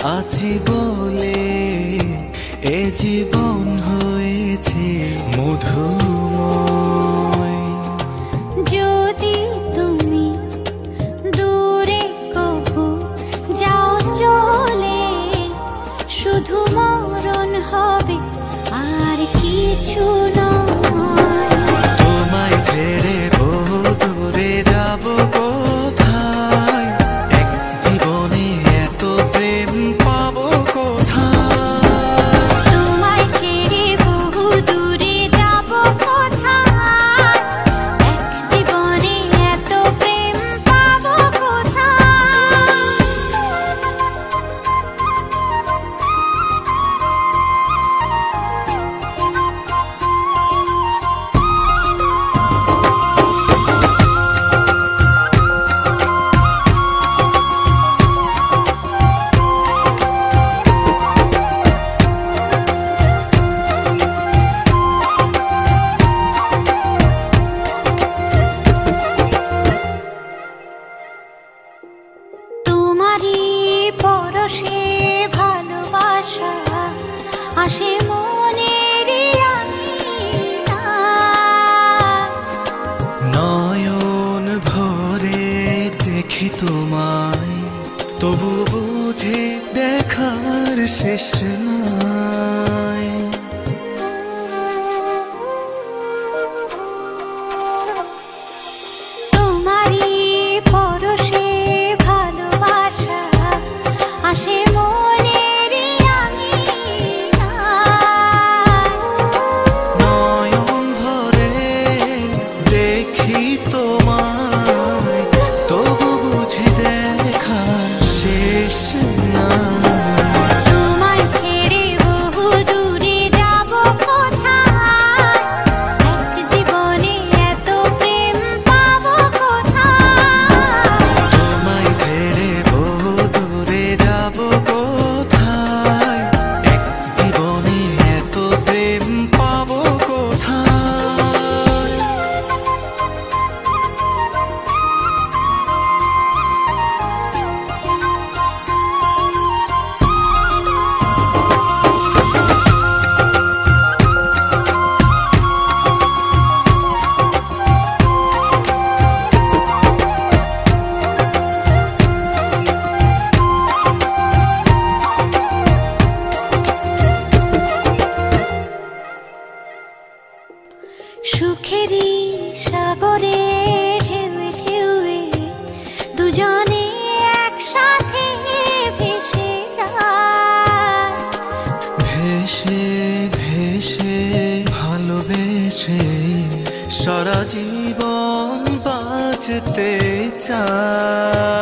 আছি বলে এ জীবন হয়েছে মধুময়। যদি তুমি দূরে কবু যাও চলে, শুধু মরণ হবে আর কিছু নয়। তোমায় ছেড়ে বহু দূরে যাব কোথায়, এক জীবনে এত প্রেম পাবো কোথায়। তোমায় ছেড়ে বহু দূরে যাব কোথায়, এক জীবনে এত প্রেম পাবো কোথায়। তোমারই পরশে ভালোবাসা আসে মনের নয়ন ভরে দেখি তোমায়, তবু বুঝি দেখার শেষ নাই। তোমারই পরশে ভালোবাসা আসে মনের নয়ন ভরে দেখি তোমায়, তবু বুঝি দেখার শেষ নাই। তোমায় ছেড়ে বহু দূরে যাব কোথায়, এক জীবনে এত প্রেম পাবো কোথায়। তোমায় ছেড়ে বহু দূরে যাব কোথায়, এক জীবনে এত প্রেম পাবো কোথায়। সুখেরই সাগরে ঢেউয়ে ঢেউয়ে দুজনে একসাথে ভেসে যায়। ভেসে ভেসে ভালোবেসে সারা জীবন বাঁচতে চায়।